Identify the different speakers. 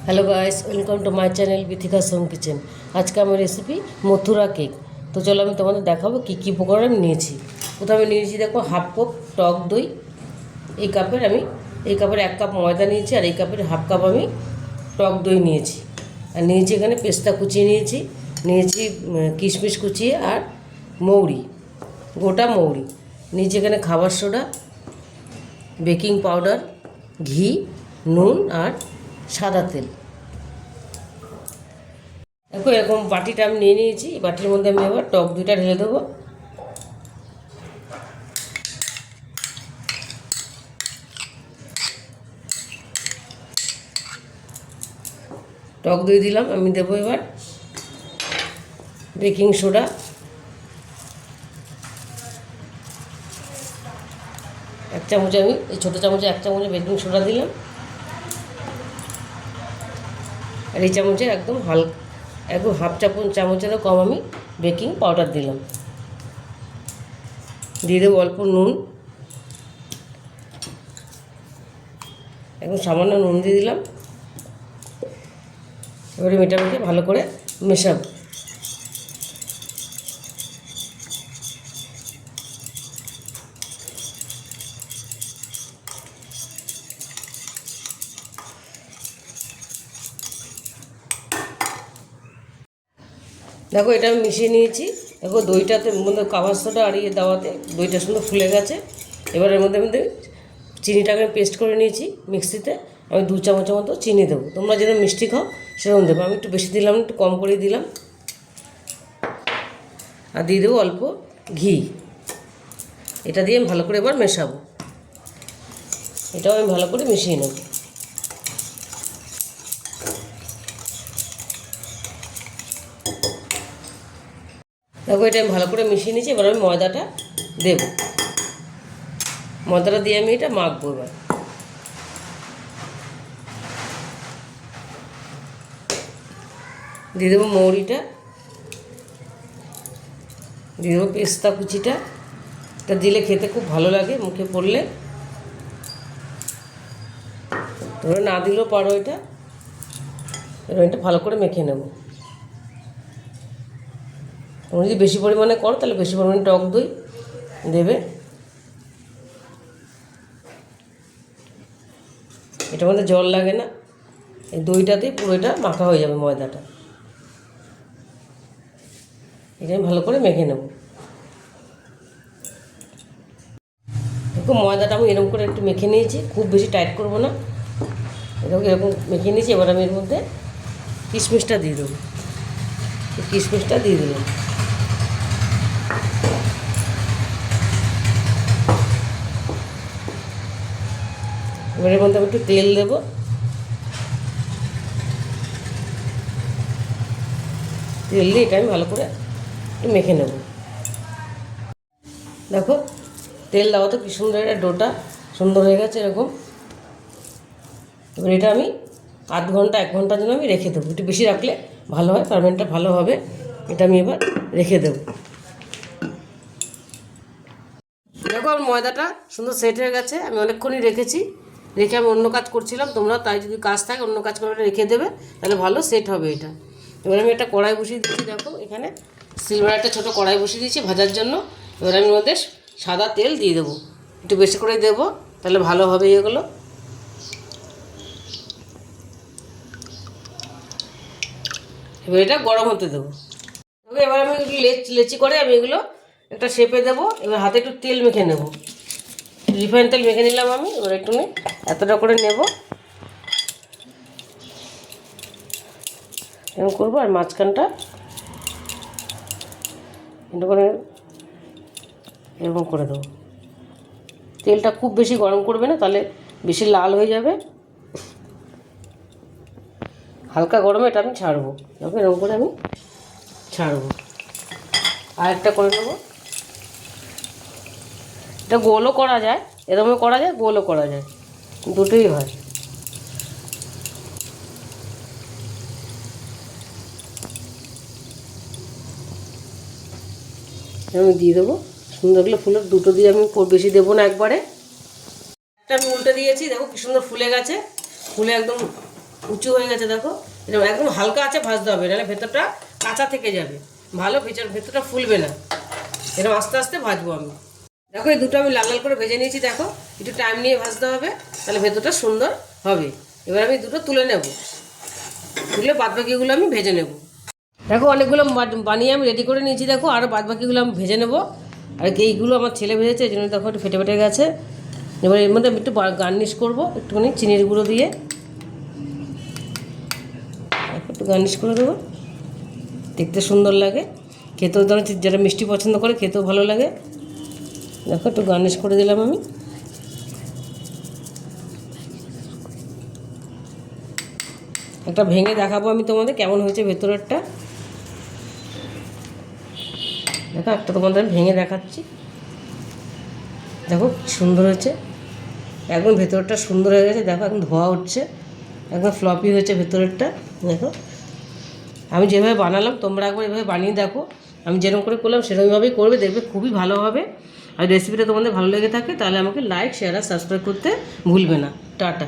Speaker 1: Hello guys, welcome to my channel Bithika's home kitchen. আজকে আমার recipe Mathura cake. তো চলো আমি তোমাদের দেখাবো কী কী উপকরণ আমি নিয়েছি। প্রথমে নিয়েছি দেখো হাফ কাপ টক দই। এই কাপের 1 কাপ ময়দা নিয়েছি, আর এই কাপের হাফ কাপ আমি টক দই নিয়েছি। আর নিয়েছি এখানে পেস্তা কুচিয়ে নিয়েছি, কিশমিশ কুচিয়ে, আর মৌরি, গোটা মৌরি নিয়েছি। এখানে খাবার সোডা, বেকিং পাউডার, ঘি, নুন আর সাদা তেল। দেখো এরকম বাটিটা আমি নিয়ে নিয়েছি। বাটির মধ্যে আমি এবার টক দইটা ঢেলে দেবো। টক দই দিলাম, আমি দেবো এবার বেকিং সোডা, 1 চামচ। আমি এই ছোটো চামচে 1 চামচে বেকিং সোডা দিলাম, আর এই চামচের একদম হাফ চামচেরও কম আমি বেকিং পাউডার দিলাম। দিয়ে দেবো অল্প নুন, একদম সামান্য নুন দিয়ে দিলাম। এবারে মেখে ভালো করে মেশাবো। দেখো এটা আমি মিশিয়ে নিয়েছি। দেখো দইটাতে মধ্যে খাবার সোডা আর দেওয়াতে দইটা সুন্দর ফুলে গেছে। এবার এর মধ্যে চিনিটাকে পেস্ট করে নিয়েছি মিক্সিতে। আমি 2 চামচের মতো চিনি দেবো। তোমরা যেরকম মিষ্টি খাও সেরকম দেবো। আমি একটু বেশি দিলাম, একটু কম করে দিলাম। আর দিয়ে দেবো অল্প ঘি। এটা দিয়ে আমি ভালো করে এবার মেশাবো। এটাও আমি ভালো করে মিশিয়ে নেব। দেখো এটা আমি ভালো করে মিশিয়ে নিয়েছি। এবার আমি ময়দাটা দেব। ময়দাটা দিয়ে আমি এটা মাখবো। এবার দিয়ে দেবো মৌরিটা, দিয়ে দেবো পেস্তা কুচিটা। এটা দিলে খেতে খুব ভালো লাগে মুখে পড়লে। তোমরা না দিলেও পারো এটা। এবার এটা ভালো করে মেখে নেব। তোমরা যদি বেশি পরিমাণে করো তাহলে বেশি পরিমাণে টক দই দেবে। এটার মধ্যে জল লাগে না, এই দইটাতেই পুরো এটা মাখা হয়ে যাবে ময়দাটা। এটা আমি ভালো করে মেখে নেব। দেখো ময়দাটা আমি এরকম করে একটু মেখে নিয়েছি, খুব বেশি টাইট করবো না। এরকম মেখে নিয়েছি। এবার আমি এর মধ্যে কিশমিশটা দিয়ে দেবো। কিশমিশটা দিয়ে দিলাম। এবার এর মধ্যে আমি একটু তেল দেবো। তেল দিয়ে এটা আমি ভালো করে একটু মেখে নেব। দেখো তেল দেওয়া তো কি সুন্দর, এটা ডোটা সুন্দর হয়ে গেছে এরকম। এবার এটা আমি 1 ঘন্টার জন্য আমি রেখে দেবো। একটু বেশি রাখলে ভালো হয়, ফার্মেন্টটা ভালো হবে। এটা আমি এবার রেখে দেবো। দেখো আমার ময়দাটা সুন্দর সেট হয়ে গেছে। আমি অনেকক্ষণই রেখেছি। রেখে আমি অন্য কাজ করছিলাম। তোমরা তাই যদি কাজ থাকে অন্য কাজ করে রেখে দেবে, তাহলে ভালো সেট হবে এটা। এবার আমি একটা কড়াই বসিয়ে দিচ্ছি। দেখো এখানে সিলভার একটা ছোটো কড়াই বসিয়ে দিয়েছি ভাজার জন্য। এবার আমি মধ্যে সাদা তেল দিয়ে দেবো, একটু বেশি করে দেবো, তাহলে ভালো হবে এগুলো। এবার এটা গরম হতে দেবো। এবার আমি একটু লেচি করে আমি এগুলো একটা শেপে দেবো। এবার হাতে একটু তেল মেখে নেব। রিফাইন তেল মেখে নিলাম আমি। এবার একটু এতটা করে নেব, এরকম করবো। আর মাঝখানটা এটা করে এরকম করে দেবো। তেলটা খুব বেশি গরম করবে না, তাহলে বেশি লাল হয়ে যাবে। হালকা গরমে এটা আমি ছাড়বো। দেখো এরকম করে আমি ছাড়বো। আর একটা করে নেবো। এটা গোলও করা যায়, এরকমও করা যায়, গোলও করা যায়, দুটোই হয়। আমি দিয়ে দেবো সুন্দরগুলো ফুলের দুটো দিয়ে। আমি বেশি দেবো না একবারে। একটা আমি উল্টে দিয়েছি। দেখো কি সুন্দর ফুলে গেছে। ফুলে একদম উঁচু হয়ে গেছে দেখো। এরকম একদম হালকা আছে ভাজতে হবে, নাহলে ভেতরটা কাঁচা থেকে যাবে, ভালো ভেতরটা ফুলবে না। এরকম আস্তে আস্তে ভাজবো আমি। দেখো এই দুটো আমি লাল লাল করে ভেজে নিয়েছি, দেখো একটু টাইম নিয়ে ভাজতে হবে, তাহলে ভেতরটা সুন্দর হবে। এবার আমি দুটো তুলে নেব, তুলে বাদবাকিগুলো আমি ভেজে নেব। দেখো অনেকগুলো বানিয়ে আমি রেডি করে নিয়েছি, দেখো আরও বাদবাকিগুলো আমি ভেজে নেব। আর এইগুলো আমার ছেলে ভেজেছে, এই জন্য দেখো একটু ফেটে ফেটে গেছে। এবার এর মধ্যে আমি একটু গার্নিশ করবো একটুখানি চিনির গুঁড়ো দিয়ে, একটু গার্নিশ করে দেবো, দেখতে সুন্দর লাগে, খেতেও ধরো যারা মিষ্টি পছন্দ করে খেতেও ভালো লাগে। দেখো একটু গার্নিশ করে দিলাম আমি। একটা ভেঙে দেখাবো আমি তোমাদের কেমন হয়েছে ভেতরেরটা। দেখো একটা তোমাদের ভেঙে দেখাচ্ছি, দেখো সুন্দর হয়েছে, একদম ভেতরটা সুন্দর হয়ে গেছে। দেখো এখন ধোয়া উঠছে, একদম ফ্লপি হয়েছে ভেতরেরটা। দেখো আমি যেভাবে বানালাম তোমরা একবার এভাবে বানিয়ে দেখো, আমি যেরকম করে করলাম সেরকমভাবেই করবে, দেখবে খুবই ভালো হবে। আর রেসিপিটা তোমাদের ভালো লেগে থাকে তাহলে আমাকে লাইক, শেয়ার আর সাবস্ক্রাইব করতে ভুলবে না। টাটা।